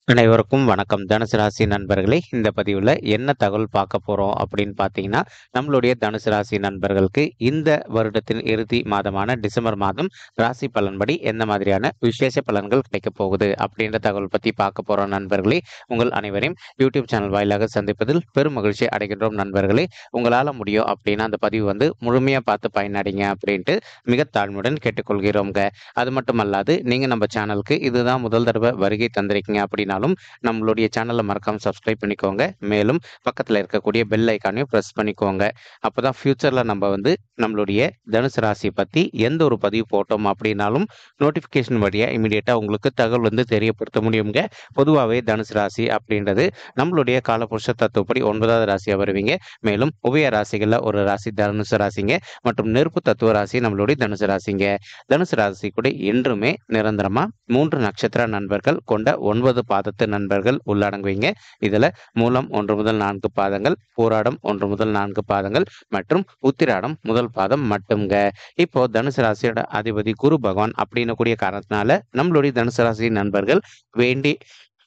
அனைவருக்கும் வணக்கம். தனுசு ராசி நண்பர்களே, இந்த பதிவுல என்ன தகவல் பார்க்க போறோம் அப்படின்னு பார்த்தீங்கன்னா, நம்மளுடைய தனுசு ராசி நண்பர்களுக்கு இந்த வருடத்தின் இறுதி மாதமான டிசம்பர் மாதம் ராசி பலன்படி எந்த மாதிரியான விசேஷ பலன்கள் கிடைக்கப் போகுது அப்படின்ற தகவல் பத்தி பார்க்க போறோம் நண்பர்களே. உங்கள் அனைவரையும் யூடியூப் சேனல் வாயிலாக சந்திப்பதில் பெரும் மகிழ்ச்சி அடைகின்றோம் நண்பர்களே. உங்களால முடியும் அப்படின்னா அந்த பதிவு முழுமையா பார்த்து பயனடைங்க அப்படின்ட்டு மிக தாழ்மையுடன் கேட்டுக்கொள்கிறோங்க. அது மட்டுமல்லாது நீங்க நம்ம சேனலுக்கு இதுதான் முதல் தடவை வருகை தந்திருக்கீங்க அப்படின்னாலும் நம்மளுடைய சேனலை மறக்காம சப்ஸ்கிரைப் பண்ணிக்கோங்க. மேலும் பக்கத்துல இருக்கக்கூடிய பெல் ஐக்கானையும் பிரஸ் பண்ணிக்கோங்க. அப்பதான் ஃபியூச்சர்ல நம்ம நம்மளுடைய தனுசு ராசி பத்தி எந்த ஒரு பதிவு போட்டோம் அப்படின்னாலும் நோட்டிபிகேஷன் வழியா இமீடியட்டா உங்களுக்கு தகவல் தெரியப்படுத்த முடியுங்க. பொதுவாகவே தனுசு ராசி அப்படின்றது நம்மளுடைய காலபுருஷ தத்துவப்படி 9வது ராசியா வருவீங்க. மேலும் உபய ராசிகள்ல ஒரு ராசி தனுசு ராசிங்க மற்றும் நெருப்பு தத்துவ ராசி நம்மளுடைய தனுசு ராசிங்க. தனுசு ராசி கூட என்றுமே நிரந்தரமா 3 நட்சத்திர நண்பர்கள் கொண்ட 9 பாதத்து நண்பர்கள் உள்ளடங்குவீங்க. இதுல மூலம் 1 முதல் 4 பாதங்கள், பூராடம் 1 முதல் 4 பாதங்கள் மற்றும் உத்திராடம் முதல் பாதம் மட்டும்ங்க. இப்போ தனுசு ராசியோட அதிபதி குரு பகவான் அப்படின்னு கூடிய காரணத்தினால நம்மளுடைய தனுசு ராசி நண்பர்கள் வேண்டி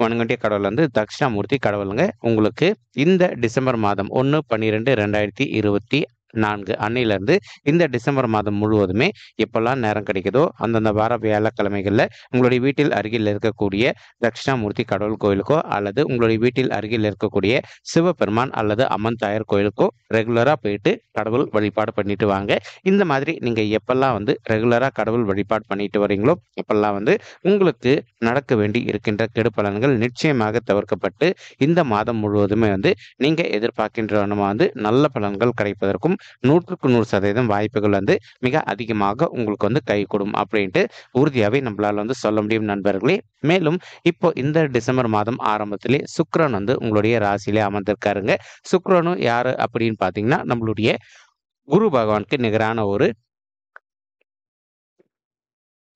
வணங்கண்டிய கடவுள் தட்சிணாமூர்த்தி கடவுளுங்க. உங்களுக்கு இந்த டிசம்பர் மாதம் 1/12/2024 அன்னையிலிருந்து இந்த டிசம்பர் மாதம் முழுவதுமே எப்பெல்லாம் நேரம் கிடைக்குதோ அந்தந்த வார வியாழக்கிழமைகள்ல உங்களுடைய வீட்டில் அருகில் இருக்கக்கூடிய தட்சிணாமூர்த்தி கடவுள் கோயிலுக்கோ அல்லது உங்களுடைய வீட்டில் அருகில் இருக்கக்கூடிய சிவபெருமான் அல்லது அம்மன் தாயார் கோயிலுக்கோ ரெகுலரா போயிட்டு கடவுள் வழிபாடு பண்ணிட்டு வாங்க. இந்த மாதிரி நீங்க எப்பெல்லாம் ரெகுலரா கடவுள் வழிபாடு பண்ணிட்டு வரீங்களோ அப்பெல்லாம் உங்களுக்கு நடக்க வேண்டி இருக்கின்ற கெடு பலன்கள் நிச்சயமாக தவிர்க்கப்பட்டு இந்த மாதம் முழுவதுமே நீங்க எதிர்பார்க்கின்ற நல்ல பலன்கள் கிடைப்பதற்கும் 100% வாய்ப்புகள் மிக அதிகமாக உங்களுக்கு கை கொடும் அப்படின்ட்டு உறுதியாவே நம்மளால சொல்ல முடியும் நண்பர்களே. மேலும் இப்போ இந்த டிசம்பர் மாதம் ஆரம்பத்திலே சுக்கிரன் உங்களுடைய ராசியிலே அமர்ந்திருக்காருங்க. சுக்கிரனும் யாரு அப்படின்னு பாத்தீங்கன்னா நம்மளுடைய குரு பகவானுக்கு நிகரான ஒரு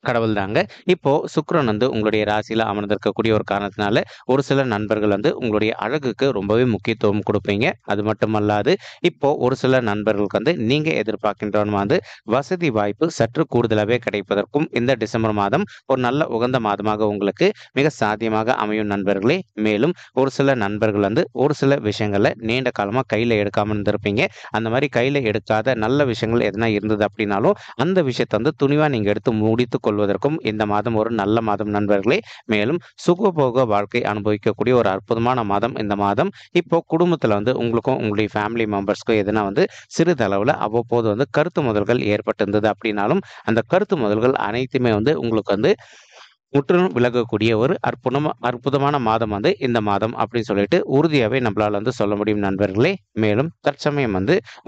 கடவுள் தாங்க. இப்போ சுக்கிரன் உங்களுடைய ராசியில அமர்ந்திருக்கக்கூடிய ஒரு காரணத்தினால ஒரு சில நண்பர்கள் உங்களுடைய அழகுக்கு ரொம்பவே முக்கியத்துவம் கொடுப்பீங்க. அது மட்டுமல்லாது இப்போ ஒரு சில நண்பர்களுக்கு நீங்க எதிர்பார்க்கின்ற வசதி வாய்ப்பு சற்று கூடுதலாகவே கிடைப்பதற்கும் இந்த டிசம்பர் மாதம் ஒரு நல்ல உகந்த மாதமாக உங்களுக்கு மிக சாத்தியமாக அமையும் நண்பர்களே. மேலும் ஒரு சில நண்பர்கள் ஒரு சில விஷயங்களை நீண்ட காலமா கையில எடுக்காம இருந்திருப்பீங்க. அந்த மாதிரி கையில எடுக்காத நல்ல விஷயங்கள் எதனா இருந்தது அப்படின்னாலும் அந்த விஷயத்தை துணிவா நீங்க எடுத்து முடித்து கொள்வதற்கும் இந்த மாதம் ஒரு நல்ல மாதம் நண்பர்களே. மேலும் சுகபோக வாழ்க்கை அனுபவிக்கக்கூடிய ஒரு அற்புதமான மாதம் இந்த மாதம். இப்போ குடும்பத்துல உங்களுக்கும் உங்களுடைய ஃபேமிலி மெம்பர்ஸ்க்கும் எதனா சிறிதளவுல அவ்வப்போது கருத்து முதல்கள் ஏற்பட்டிருந்தது அப்படின்னாலும் அந்த கருத்து முதல்கள் அனைத்துமே உங்களுக்கு முற்றிலும் விலகக்கூடிய ஒரு அற்புதமான மாதம் இந்த மாதம் அப்படின்னு சொல்லிட்டு உறுதியாவே நம்மளால சொல்ல முடியும் நண்பர்களே. மேலும் தற்சமயம்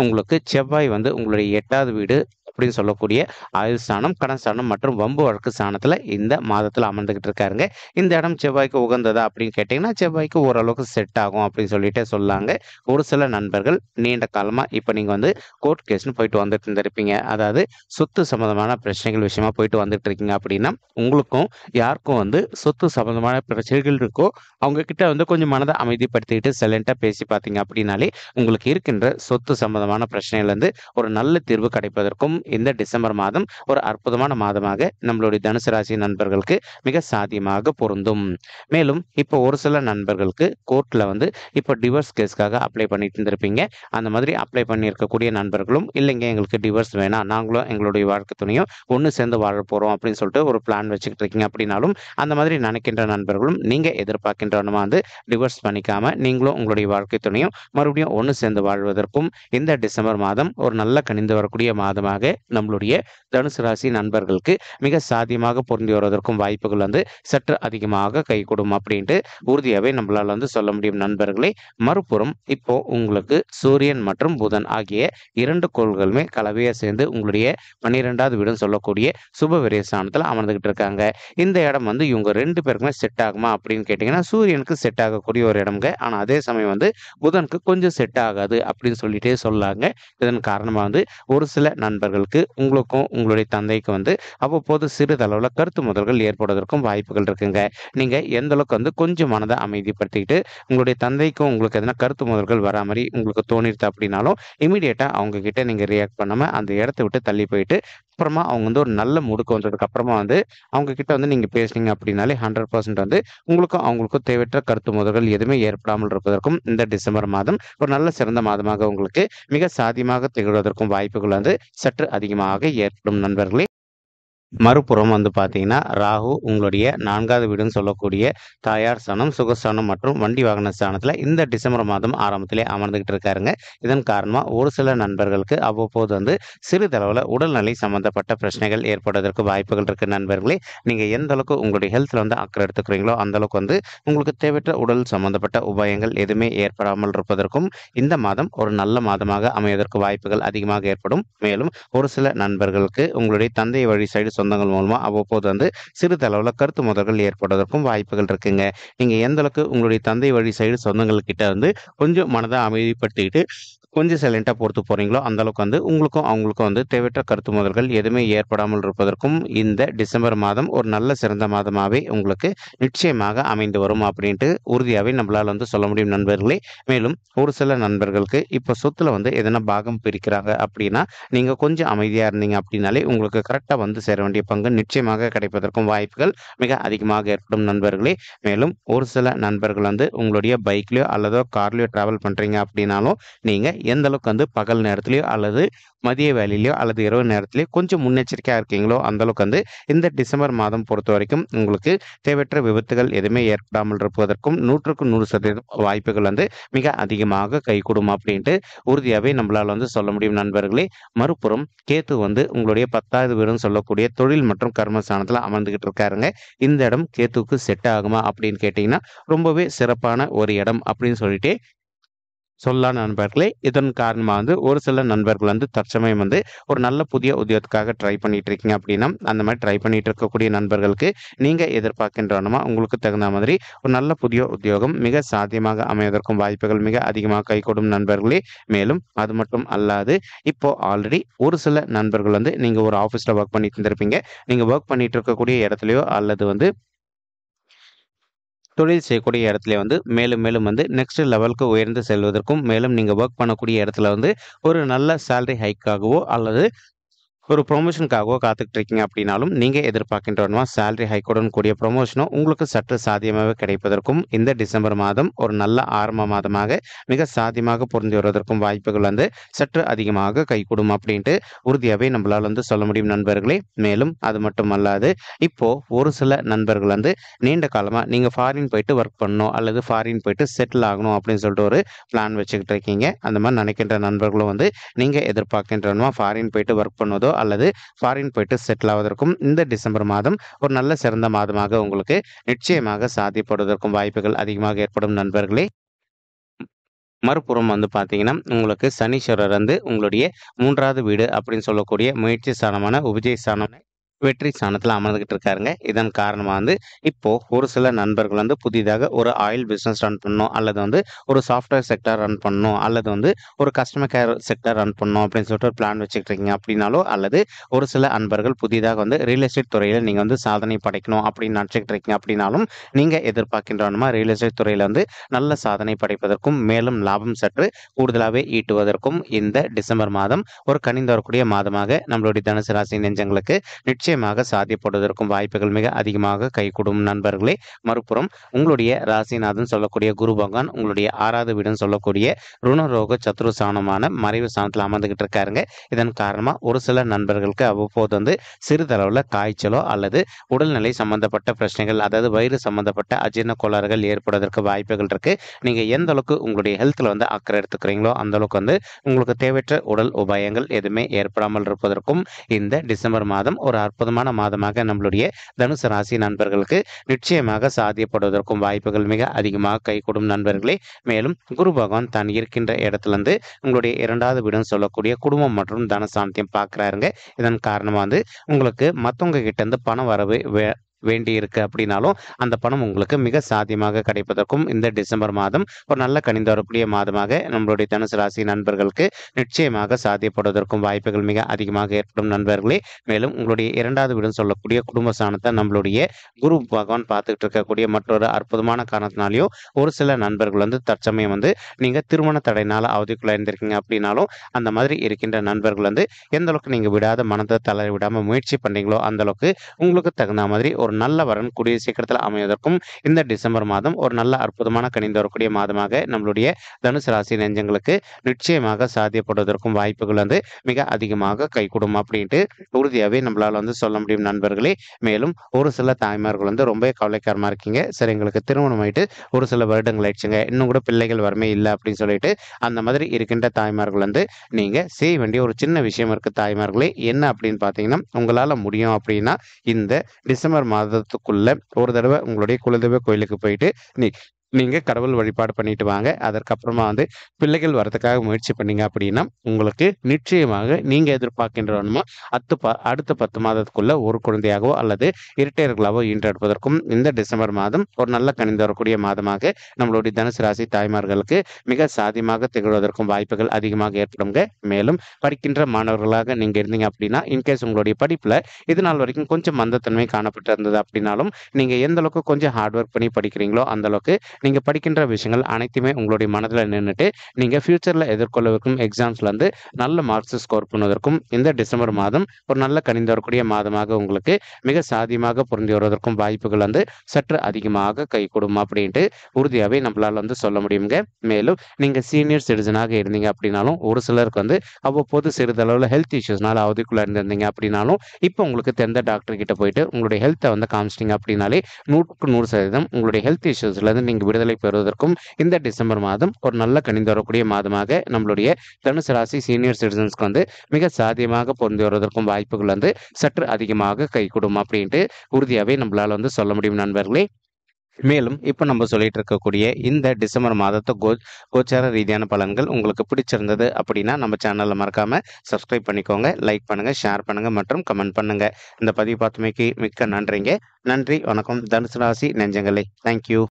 உங்களுக்கு செவ்வாய் உங்களுடைய 8வது வீடு அப்படின்னு சொல்லக்கூடிய ஆயுள் ஸ்தானம், கடன் ஸ்தானம் மற்றும் வம்பு வழக்கு ஸ்தானத்துல இந்த மாதத்துல அமர்ந்துகிட்டு இருக்காருங்க. இந்த இடம் செவ்வாய்க்கு உகந்ததா அப்படின்னு கேட்டீங்கன்னா செவ்வாய்க்கு ஓரளவுக்கு செட் ஆகும் அப்படின்னு சொல்லிட்டு சொல்லாங்க. ஒரு சில நண்பர்கள் நீண்ட காலமா இப்ப நீங்க கோர்ட் கேஸ்னு போயிட்டு வந்துட்டு இருந்திருப்பீங்க. அதாவது சொத்து சம்பந்தமான பிரச்சனைகள் விஷயமா போயிட்டு வந்துட்டு இருக்கீங்க அப்படின்னா உங்களுக்கும் யாருக்கும் சொத்து சம்பந்தமான பிரச்சனைகள் இருக்கோ அவங்க கிட்ட கொஞ்சம் மனதை அமைதிப்படுத்திட்டு சைலண்டா பேசி பார்த்தீங்க அப்படின்னாலே உங்களுக்கு இருக்கின்ற சொத்து சம்பந்தமான பிரச்சனைகள் ஒரு நல்ல தீர்வு கிடைப்பதற்கும் இந்த டிசம்பர் மாதம் ஒரு அற்புதமான மாதமாக நம்மளுடைய தனுசு ராசி நண்பர்களுக்கு மிக சாத்தியமாக பொருந்தும். மேலும் இப்போ ஒரு சில நண்பர்களுக்கு கோர்ட்ல இப்போ டிவோர்ஸ் கேஸ்க்காக அப்ளை பண்ணிட்டு இருந்திருப்பீங்க. அந்த மாதிரி அப்ளை பண்ணியிருக்கக்கூடிய நண்பர்களும் இல்லைங்க எங்களுக்கு டிவோர்ஸ் வேணாம், நாங்களும் எங்களுடைய வாழ்க்கை துணையும் ஒன்று சேர்ந்து வாழ போறோம் அப்படின்னு சொல்லிட்டு ஒரு பிளான் வச்சுக்கிட்டு இருக்கீங்க அப்படின்னாலும் அந்த மாதிரி நினைக்கின்ற நண்பர்களும் நீங்க எதிர்பார்க்கின்றவனுமா டிவோர்ஸ் பண்ணிக்காம நீங்களும் உங்களுடைய வாழ்க்கை துணையும் மறுபடியும் ஒன்று சேர்ந்து வாழ்வதற்கும் இந்த டிசம்பர் மாதம் ஒரு நல்ல கனிந்து வரக்கூடிய மாதமாக நம்மளுடைய தனுசு ராசி நண்பர்களுக்கு மிக சாத்தியமாக பொருந்தி வருவதற்கும் வாய்ப்புகள் சற்று அதிகமாக கைகூடும் அப்படின்ட்டு உறுதியாவே நம்மளால சொல்ல முடியும் நண்பர்களே. மறுபுறம் இப்போ உங்களுக்கு சூரியன் மற்றும் புதன் ஆகிய 2 கோள்களுமே கலவையா சேர்ந்து உங்களுடைய 12வது வீடுன்னு சொல்லக்கூடிய சுப விரயஸ்தானத்துல அமர்ந்துகிட்டு இருக்காங்க. இந்த இடம் இவங்க 2 பேருக்குமே செட் ஆகுமா அப்படின்னு கேட்டீங்கன்னா சூரியனுக்கு செட் ஆகக்கூடிய ஒரு இடம்ங்க. ஆனா அதே சமயம் புதனுக்கு கொஞ்சம் செட் ஆகாது அப்படின்னு சொல்லிட்டே சொல்லாங்க. இதன் காரணமா ஒரு சில நண்பர்கள் நண்பர்களுக்கு உங்களுக்கும் உங்களுடைய தந்தைக்கும் வந்து அவ்வப்போது சிறிதளவுல கருத்து மோதல்கள் ஏற்படுவதற்கும் வாய்ப்புகள் இருக்குங்க. நீங்க எந்த அளவுக்கு வந்து கொஞ்சம் மனத அமைதிப்படுத்திக்கிட்டு, உங்களுடைய தந்தைக்கும் உங்களுக்கு எதனா கருத்து மோதல்கள் வரா மாரி உங்களுக்கு தோணிருது அப்படின்னாலும், இம்மீடியட்டா அவங்க கிட்ட நீங்க ரியாக்ட் பண்ணாம அந்த இடத்த விட்டு தள்ளி போயிட்டு, அப்புறமா அவங்க வந்து ஒரு நல்ல மூடுக்கு வந்ததுக்கு அப்புறமா வந்து அவங்க கிட்ட வந்து நீங்க பேசுனீங்க அப்படின்னாலே 100% வந்து உங்களுக்கும் அவங்களுக்கும் தேவையற்ற கருத்து மோதல்கள் எதுவுமே ஏற்படாமல் இருப்பதற்கும் இந்த டிசம்பர் மாதம் ஒரு நல்ல சிறந்த மாதமாக உங்களுக்கு மிக சாத்தியமாக திகழ்வதற்கும் வாய்ப்புகள் வந்து சற்று அதிகமாக ஏற்படும் நண்பர்களே. மறுபுறம் வந்து பார்த்தீங்கன்னா, ராகு உங்களுடைய 4வது வீடுன்னு சொல்லக்கூடிய தாயார் ஸ்தானம், சுகஸ்தானம் மற்றும் வண்டி வாகன ஸ்தானத்தில இந்த டிசம்பர் மாதம் ஆரம்பத்திலே அமர்ந்துகிட்டு இருக்காருங்க. இதன் காரணமா ஒரு சில நண்பர்களுக்கு அவ்வப்போது வந்து சிறிதளவுல உடல்நிலை சம்மந்தப்பட்ட பிரச்சனைகள் ஏற்படுவதற்கு வாய்ப்புகள் இருக்கு நண்பர்களே. நீங்க எந்த அளவுக்கு உங்களுடைய ஹெல்த்ல வந்து அக்கறை எடுத்துக்கிறீங்களோ, அந்த அளவுக்கு வந்து உங்களுக்கு தேவையற்ற உடல் சம்மந்தப்பட்ட உபாயங்கள் எதுவுமே ஏற்படாமல் இருப்பதற்கும் இந்த மாதம் ஒரு நல்ல மாதமாக அமைவதற்கு வாய்ப்புகள் அதிகமாக ஏற்படும். மேலும் ஒரு சில நண்பர்களுக்கு உங்களுடைய தந்தை வழி சைடு சொந்தங்கள் மூலமா அவ்வப்போது வந்து சிறிதளவுல கருத்து மோதல்கள் ஏற்படுவதற்கும் வாய்ப்புகள் இருக்குங்க. நீங்க எந்த அளவுக்கு உங்களுடைய தந்தை வழி சைடு சொந்தங்கள் கிட்ட வந்து கொஞ்சம் மனத அமைதிப்படுத்திக்கிட்டு, கொஞ்சம் சைலன்ட்டா பொறுத்து போறீங்களோ, அந்த அளவுக்கு வந்து உங்களுக்கும் அவங்களுக்கும் வந்து தேவையற்ற கருத்து மோதல்கள் எதுவுமே ஏற்படாமல் இருப்பதற்கும் இந்த டிசம்பர் மாதம் ஒரு நல்ல சிறந்த மாதமாவே உங்களுக்கு நிச்சயமாக அமைந்து வரும் அப்படின்ட்டு உறுதியாவே நம்மளால வந்து சொல்ல முடியும் நண்பர்களே. மேலும் ஒரு சில நண்பர்களுக்கு இப்ப சொத்துல வந்து எதனா பாகம் பிரிக்கிறாங்க அப்படின்னா, நீங்க கொஞ்சம் அமைதியா இருந்தீங்க அப்படின்னாலே உங்களுக்கு கரெக்ட்டா வந்து சேர வேண்டிய பங்கு நிச்சயமாக கிடைப்பதற்கும் வாய்ப்புகள் மிக அதிகமாக ஏற்படும் நண்பர்களே. மேலும் ஒரு சில நண்பர்கள் வந்து உங்களுடைய பைக்லயோ அல்லதோ கார்லயோ டிராவல் பண்றீங்க அப்படின்னாலும், நீங்க எந்த அளவுக்கு வந்து பகல் நேரத்திலயோ அல்லது மதிய வேளையிலயோ அல்லது இரவு நேரத்திலயோ கொஞ்சம் முன்னெச்சரிக்கையா இருக்கீங்களோ, அந்த அளவுக்கு வந்து இந்த டிசம்பர் மாதம் பொறுத்தவரைக்கும் உங்களுக்கு தேவையற்ற விபத்துகள் எதுவுமே ஏற்படாமல் இருப்பதற்கும் 100க்கு 100% வாய்ப்புகள் வந்து மிக அதிகமாக கைகூடும் அப்படின்ட்டு உறுதியாவே நம்மளால வந்து சொல்ல முடியும் நண்பர்களே. மறுபுறம் கேத்து வந்து உங்களுடைய 10வது வீடுன்னு சொல்லக்கூடிய தொழில் மற்றும் கர்ம ஸ்தானத்துல அமர்ந்துகிட்டு இருக்காருங்க. இந்த இடம் கேத்துவுக்கு செட் ஆகுமா அப்படின்னு கேட்டீங்கன்னா, ரொம்பவே சிறப்பான ஒரு இடம் அப்படின்னு சொல்லிட்டு சொல்லலாம் நண்பர்களே. இதன் காரணமா வந்து ஒரு சில நண்பர்கள் வந்து தற்சமயம் வந்து ஒரு நல்ல புதிய உத்தியோகத்துக்காக ட்ரை பண்ணிட்டு இருக்கீங்க அப்படின்னா, அந்த மாரி ட்ரை பண்ணிட்டு இருக்கக்கூடிய நண்பர்களுக்கு நீங்க எதிர்பார்க்கின்றனமா உங்களுக்கு தகுந்த மாதிரி ஒரு நல்ல புதிய உத்தியோகம் மிக சாத்தியமாக அமைவதற்கும் வாய்ப்புகள் மிக அதிகமாக கைகூடும் நண்பர்களே. மேலும் அது மட்டும் அல்லாது, இப்போ ஆல்ரெடி ஒரு சில நண்பர்கள் வந்து நீங்க ஒரு ஆஃபீஸ்ல வொர்க் பண்ணிட்டு இருந்திருப்பீங்க. நீங்க வொர்க் பண்ணிட்டு இருக்கக்கூடிய இடத்துலயோ அல்லது வந்து தொழில் செய்யக்கூடிய இடத்திலே வந்து மேலும் மேலும் வந்து நெக்ஸ்ட் லெவலுக்கு உயர்ந்து செல்வதற்கும், மேலும் நீங்க வொர்க் பண்ணக்கூடிய இடத்துல வந்து ஒரு நல்ல சேலரி ஹைக்காகவோ அல்லது ஒரு புரமோஷனுக்காகவோ காத்துக்கிட்டு இருக்கீங்க அப்படின்னாலும், நீங்க எதிர்பார்க்கின்ற சேலரி ஹைக்குடன் கூடிய புரமோஷனும் உங்களுக்கு சற்று சாத்தியமாகவே கிடைப்பதற்கும் இந்த டிசம்பர் மாதம் ஒரு நல்ல ஆரம்ப மாதமாக மிக சாத்தியமாக பொருந்தி வருவதற்கும் வாய்ப்புகள் வந்து சற்று அதிகமாக கைகூடும் அப்படின்ட்டு உறுதியாவே நம்மளால வந்து சொல்ல முடியும் நண்பர்களே. மேலும் அது மட்டும் அல்லாது, இப்போ ஒரு சில நண்பர்கள் வந்து நீண்ட காலமா நீங்க ஃபாரின் போயிட்டு வொர்க் பண்ணணும் அல்லது ஃபாரின் போயிட்டு செட்டில் ஆகணும் அப்படின்னு சொல்லிட்டு ஒரு பிளான் வச்சுக்கிட்டு இருக்கீங்க. அந்த மாதிரி நினைக்கின்ற நண்பர்களும் வந்து நீங்க எதிர்பார்க்கின்றனமா ஃபாரின் போயிட்டு வொர்க் பண்ணுவதோ அல்லது ஃபாரின் போயிட்டு செட்டில் ஆவதற்கும் இந்த டிசம்பர் மாதம் ஒரு நல்ல சிறந்த மாதமாக உங்களுக்கு நிச்சயமாக சாத்தியப்படுவதற்கும் வாய்ப்புகள் அதிகமாக ஏற்படும் நண்பர்களே. மறுபுறம் வந்து பார்த்தீங்கன்னா, உங்களுக்கு சனீஸ்வரர் வந்து உங்களுடைய 3வது வீடு அப்படின்னு சொல்லக்கூடிய முயற்சி ஸ்தானமான உபஜய ஸ்தானம் வெற்றி ஸ்தானத்துல அமர்ந்துகிட்டு இருக்காருங்க. இதன் காரணமா வந்து இப்போ ஒரு சில நண்பர்கள் வந்து புதிதாக ஒரு ஆயில் பிசினஸ் ரன் பண்ணணும் அல்லது வந்து ஒரு சாஃப்ட்வேர் செக்டார் ரன் பண்ணணும் அல்லது வந்து ஒரு கஸ்டமர் கேர் செக்டார் ரன் பண்ணணும் அப்படின்னு சொல்லிட்டு ஒரு பிளான் வச்சுக்கிட்டு இருக்கீங்க அப்படின்னாலோ, அல்லது ஒரு சில அன்பர்கள் புதிதாக வந்து ரியல் எஸ்டேட் துறையில நீங்க வந்து சாதனை படைக்கணும் அப்படின்னு நினைச்சுக்கிட்டு இருக்கீங்க அப்படின்னாலும், நீங்க எதிர்பார்க்கின்றமா ரியல் எஸ்டேட் துறையில வந்து நல்ல சாதனை படைப்பதற்கும் மேலும் லாபம் சற்று கூடுதலாவே ஈட்டுவதற்கும் இந்த டிசம்பர் மாதம் ஒரு கனிந்து வரக்கூடிய மாதமாக நம்மளுடைய தனுசு ராசி நெஞ்சங்களுக்கு நிச்சயமாக சாத்தியப்படுவதற்கும் வாய்ப்புகள் மிக அதிகமாக கைகூடும் நண்பர்களே. மறுபுறம் உங்களுடைய ராசிநாதன் சொல்லக்கூடிய குரு பகவான் உங்களுடைய 6வது வீடுன்னு சொல்லக்கூடிய ருணரோக சத்ருஸ்தானமான மறைவு ஸ்தானத்துல அமர்ந்துகிட்டு இருக்காருங்க. இதன் காரணமா ஒரு சில நண்பர்களுக்கு அவ்வப்போது வந்து சிறிதளவுல காய்ச்சலோ அல்லது உடல்நிலை சம்பந்தப்பட்ட பிரச்சனைகள், அதாவது வயிறு சம்பந்தப்பட்ட அஜீரண கோளாறுகள் ஏற்படுவதற்கு வாய்ப்புகள் இருக்கு. நீங்க எந்த அளவுக்கு உங்களுடைய ஹெல்த்ல வந்து அக்கறை எடுத்துக்கிறீங்களோ, அந்த அளவுக்கு வந்து உங்களுக்கு தேவையற்ற உடல் உபாயங்கள் எதுவுமே ஏற்படாமல் இருப்பதற்கும் இந்த டிசம்பர் மாதம் ஒரு அற்புதமான மாதமாக நம்மளுடைய தனுசு ராசி நண்பர்களுக்கு நிச்சயமாக சாத்தியப்படுவதற்கும் வாய்ப்புகள் மிக அதிகமாக கைகூடும் நண்பர்களே. மேலும் குரு பகவான் தான் இருக்கின்ற இடத்துல இருந்து உங்களுடைய 2வது வீடுன்னு சொல்லக்கூடிய குடும்பம் மற்றும் தனசாந்தியம் பார்க்கிறாருங்க. இதன் காரணமா வந்து உங்களுக்கு மத்தவங்க கிட்ட இருந்து பண வரவு வேண்டி இருக்கு அப்படின்னாலும் அந்த பணம் உங்களுக்கு மிக சாத்தியமாக கிடைப்பதற்கும் இந்த டிசம்பர் மாதம் ஒரு நல்ல கனிந்து வரக்கூடிய மாதமாக நம்மளுடைய தனுசு ராசி நண்பர்களுக்கு நிச்சயமாக சாத்தியப்படுவதற்கும் வாய்ப்புகள் மிக அதிகமாக ஏற்படும் நண்பர்களே. மேலும் உங்களுடைய 2வது வீடுன்னு சொல்லக்கூடிய குடும்ப ஸ்தானத்தை நம்மளுடைய குரு பகவான் பார்த்துக்கிட்டு இருக்கக்கூடிய மற்றொரு அற்புதமான காரணத்தினாலேயும் ஒரு சில நண்பர்கள் வந்து தற்சமயம் வந்து நீங்க திருமண தடையினால அவதிக்குள்ள இருந்திருக்கீங்க அப்படின்னாலும் அந்த மாதிரி இருக்கின்ற நண்பர்கள் வந்து எந்த அளவுக்கு நீங்க விடாத மனதை தளர விடாம முயற்சி பண்றீங்களோ அந்த அளவுக்கு உங்களுக்கு தகுந்த மாதிரி ஒரு நல்ல வரன் கூடிய சீக்கிரத்தில் அமைவதற்கும் இந்த டிசம்பர் மாதம் ஒரு நல்ல அற்புதமான கனிந்து வரக்கூடிய மாதமாக நம்மளுடைய தனுசு ராசி நெஞ்சங்களுக்கு நிச்சயமாக சாத்தியப்படுவதற்கும் வாய்ப்புகள் வந்து மிக அதிகமாக கைகூடும் அப்படின்ட்டு உறுதியாகவே நம்மளால வந்து சொல்ல முடியும் நண்பர்களே. மேலும் ஒரு சில தாய்மார்கள் வந்து ரொம்ப கவலைக்காரமா இருக்கீங்க. சரி, எங்களுக்கு திருமணம் ஆயிட்டு ஒரு சில வருடங்கள் ஆயிடுச்சுங்க, இன்னும் கூட பிள்ளைகள் வரமே இல்லை அப்படின்னு சொல்லிட்டு அந்த மாதிரி இருக்கின்ற தாய்மார்கள் வந்து நீங்க செய்ய வேண்டிய ஒரு சின்ன விஷயம் இருக்கு தாய்மார்களே. என்ன அப்படின்னு பார்த்தீங்கன்னா, உங்களால முடியும் அப்படின்னா இந்த டிசம்பர் மாதத்துக்குள்ள ஒரு தடவை உங்களுடைய குலதெய்வ கோயிலுக்கு போயிட்டு நீங்க கடவுள் வழிபாடு பண்ணிட்டு வாங்க. அதற்கப்புறமா வந்து பிள்ளைகள் வரதுக்காக முயற்சி பண்ணீங்க அப்படின்னா உங்களுக்கு நிச்சயமாக நீங்க எதிர்பார்க்கின்றவனுமோ அடுத்த 10 மாதத்துக்குள்ள ஒரு குழந்தையாகவோ அல்லது இரட்டையர்களாவோ ஈன்றெடுப்பதற்கும் இந்த டிசம்பர் மாதம் ஒரு நல்ல கனிந்து வரக்கூடிய மாதமாக நம்மளுடைய தனுசு ராசி தாய்மார்களுக்கு மிக சாதியமாக திகழ்வதற்கும் வாய்ப்புகள் அதிகமாக ஏற்படுங்க. மேலும் படிக்கின்ற மாணவர்களாக நீங்க இருந்தீங்க அப்படின்னா இன்கேஸ் உங்களுடைய படிப்புல இது நாள் வரைக்கும் கொஞ்சம் மந்தத்தன்மை காணப்பட்டு இருந்தது அப்படின்னாலும் நீங்க எந்த அளவுக்கு கொஞ்சம் ஹார்ட் ஒர்க் பண்ணி படிக்கிறீங்களோ அந்த அளவுக்கு நீங்க படிக்கின்ற விஷயங்கள் அனைத்துமே உங்களுடைய மனதில் நின்றுட்டு நீங்க ஃபியூச்சர்ல எதிர்கொள்ளவிருக்கும் எக்ஸாம்ஸ்ல இருந்து நல்ல மார்க்ஸ் ஸ்கோர் பண்ணுவதற்கும் இந்த டிசம்பர் மாதம் ஒரு நல்ல கனிந்து வரக்கூடிய மாதமாக உங்களுக்கு மிக சாதியமாக பொருந்தி வருவதற்கும் வாய்ப்புகள் வந்து சற்று அதிகமாக கைகூடும் அப்படின்ட்டு உறுதியாகவே நம்மளால வந்து சொல்ல முடியுங்க. மேலும் நீங்க சீனியர் சிட்டிசனாக இருந்தீங்க அப்படின்னாலும் ஒரு சிலருக்கு வந்து அவ்வப்போது சிறிதளவில் ஹெல்த் இஷ்யூஸ்னால அவதிக்குள்ள இருந்திருந்தீங்க அப்படின்னாலும் இப்போ உங்களுக்கு தெரிந்த டாக்டர் கிட்ட போயிட்டு உங்களுடைய ஹெல்த்தை வந்து காமிச்சிட்டிங்க அப்படின்னாலே 100% உங்களுடைய ஹெல்த் இஷ்யூஸ்ல இருந்து நீங்க விடுதலை பெறுவதற்கும் இந்த டிசம்பர் மாதம் ஒரு நல்ல கனிந்து வரக்கூடிய மாதமாக நம்மளுடைய தனுசு ராசி சீனியர் சிட்டிசன்ஸ்க்கு வந்து மிக சாத்தியமாக பொருந்தி வருவதற்கும் வாய்ப்புகள் வந்து சற்று அதிகமாக கைகூடும் அப்படின்ட்டு உறுதியாகவே நம்மளால வந்து சொல்ல முடியும் நண்பர்களே. மேலும் இப்போ நம்ம சொல்லிட்டு இருக்கக்கூடிய இந்த டிசம்பர் மாதத்து கோச்சார ரீதியான பலன்கள் உங்களுக்கு பிடிச்சிருந்தது அப்படின்னா நம்ம சேனல்ல மறக்காம சப்ஸ்கிரைப் பண்ணிக்கோங்க, லைக் பண்ணுங்க, ஷேர் பண்ணுங்க மற்றும் கமெண்ட் பண்ணுங்க. இந்த பதிவு பார்த்தமைக்கு மிக்க நன்றிங்க. நன்றி, வணக்கம் தனுசு ராசி நெஞ்சங்களே. தேங்க்யூ.